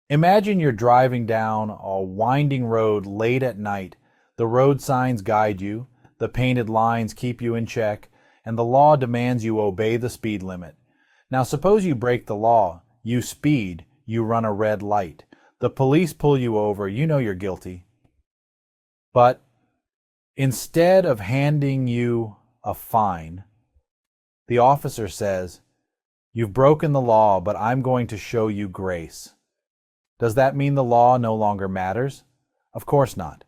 Imagine you're driving down a winding road late at night. The road signs guide you, the painted lines keep you in check, and the law demands you obey the speed limit. Now suppose you break the law, you speed, you run a red light. The police pull you over, you know you're guilty. But instead of handing you a fine, the officer says, "You've broken the law, but I'm going to show you grace." Does that mean the law no longer matters? Of course not.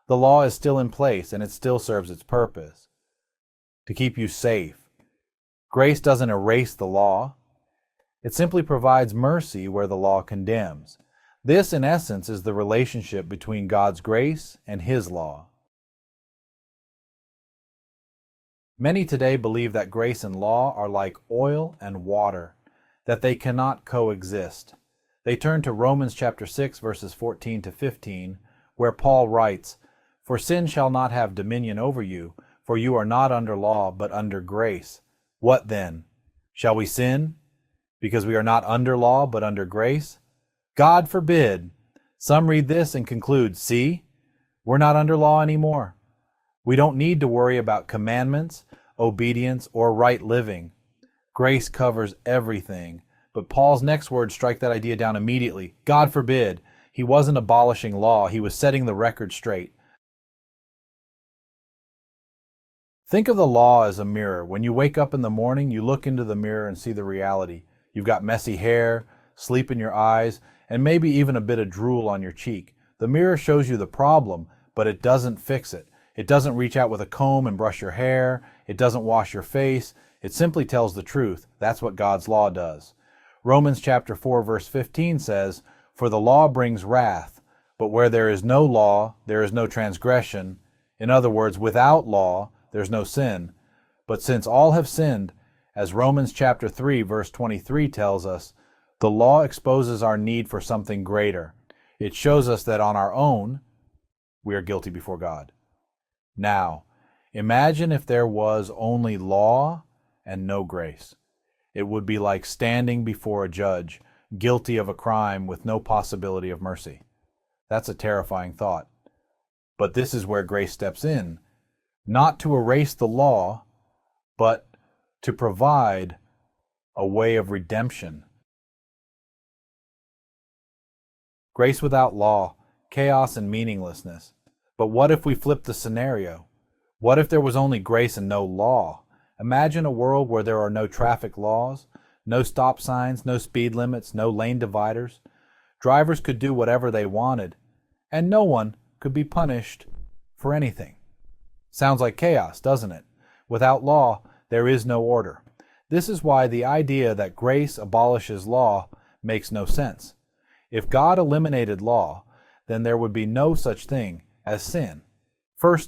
The law is still in place and it still serves its purpose, to keep you safe. Grace doesn't erase the law. It simply provides mercy where the law condemns. This, in essence, is the relationship between God's grace and His law. Many today believe that grace and law are like oil and water, that they cannot coexist. They turn to Romans chapter 6, verses 14 to 15, where Paul writes, "For sin shall not have dominion over you, for you are not under law, but under grace. What then? Shall we sin because we are not under law, but under grace? God forbid." Some read this and conclude, see, we're not under law anymore. We don't need to worry about commandments, obedience, or right living. Grace covers everything. But Paul's next words strike that idea down immediately. God forbid. He wasn't abolishing law. He was setting the record straight. Think of the law as a mirror. When you wake up in the morning, you look into the mirror and see the reality. You've got messy hair, sleep in your eyes, and maybe even a bit of drool on your cheek. The mirror shows you the problem, but it doesn't fix it. It doesn't reach out with a comb and brush your hair. It doesn't wash your face. It simply tells the truth. That's what God's law does. Romans chapter 4, verse 15 says, "For the law brings wrath, but where there is no law, there is no transgression." In other words, without law, there's no sin. But since all have sinned, as Romans chapter 3, verse 23 tells us, the law exposes our need for something greater. It shows us that on our own, we are guilty before God. Now, imagine if there was only law and no grace. It would be like standing before a judge, guilty of a crime with no possibility of mercy. That's a terrifying thought. But this is where grace steps in, not to erase the law, but to provide a way of redemption. Grace without law, chaos and meaninglessness. But what if we flip the scenario? What if there was only grace and no law? Imagine a world where there are no traffic laws, no stop signs, no speed limits, no lane dividers. Drivers could do whatever they wanted, and no one could be punished for anything. Sounds like chaos, doesn't it? Without law, there is no order. This is why the idea that grace abolishes law makes no sense. If God eliminated law, then there would be no such thing as sin. 1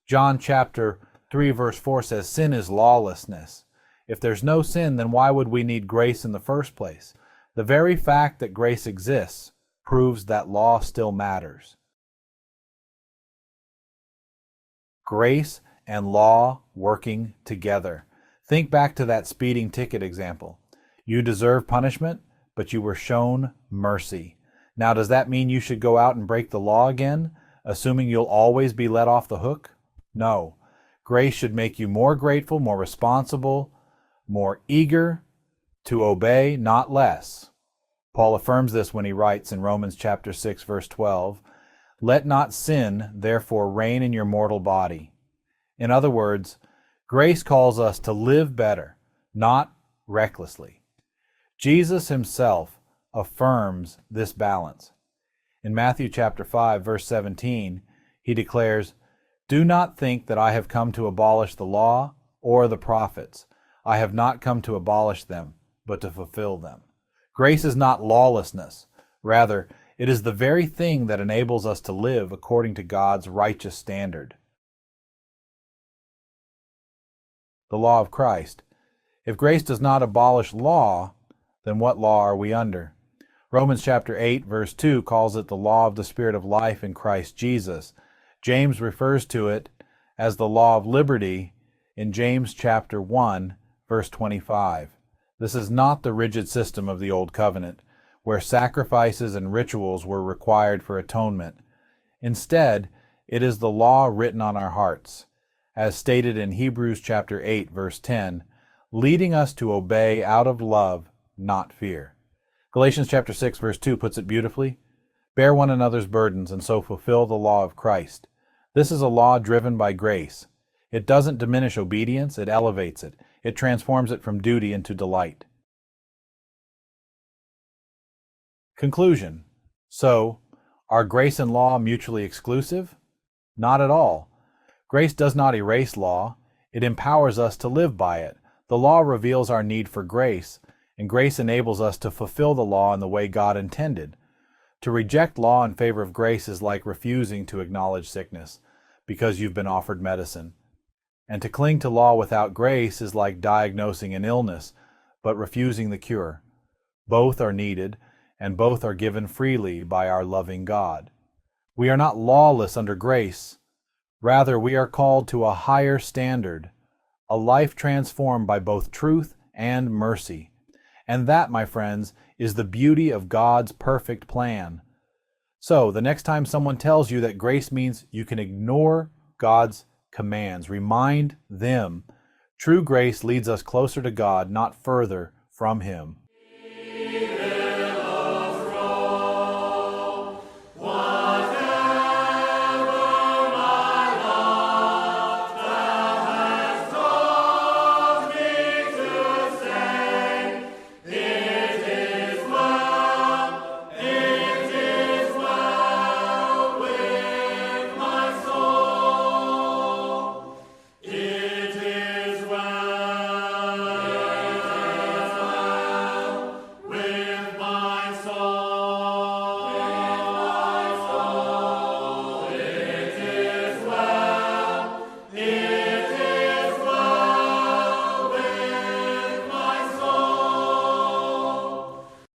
John chapter 3 verse 4 says sin is lawlessness. If there's no sin, then why would we need grace in the first place? The very fact that grace exists proves that law still matters. Grace and law working together. Think back to that speeding ticket example. You deserve punishment, but you were shown mercy. Now, does that mean you should go out and break the law again, assuming you'll always be let off the hook? No. Grace should make you more grateful, more responsible, more eager to obey, not less. Paul affirms this when he writes in Romans chapter 6, verse 12, "Let not sin, therefore, reign in your mortal body." In other words, grace calls us to live better, not recklessly. Jesus himself affirms this balance. In Matthew chapter 5, verse 17, he declares, "Do not think that I have come to abolish the law or the prophets. I have not come to abolish them, but to fulfill them." Grace is not lawlessness. Rather, it is the very thing that enables us to live according to God's righteous standard. The law of Christ. If grace does not abolish law, then what law are we under? Romans chapter 8, verse 2 calls it the law of the Spirit of life in Christ Jesus. James refers to it as the law of liberty in James chapter 1, verse 25. This is not the rigid system of the Old Covenant, where sacrifices and rituals were required for atonement. Instead, it is the law written on our hearts, as stated in Hebrews chapter 8, verse 10, leading us to obey out of love, not fear. Galatians chapter 6, verse 2 puts it beautifully. Bear one another's burdens and so fulfill the law of Christ. This is a law driven by grace. It doesn't diminish obedience, it elevates it. It transforms it from duty into delight. Conclusion. So, are grace and law mutually exclusive? Not at all. Grace does not erase law. It empowers us to live by it. The law reveals our need for grace, and grace enables us to fulfill the law in the way God intended. To reject law in favor of grace is like refusing to acknowledge sickness because you've been offered medicine. And to cling to law without grace is like diagnosing an illness but refusing the cure. Both are needed, and both are given freely by our loving God. We are not lawless under grace. Rather, we are called to a higher standard, a life transformed by both truth and mercy. And that, my friends, is the beauty of God's perfect plan. So, the next time someone tells you that grace means you can ignore God's commands, remind them true grace leads us closer to God, not further from Him.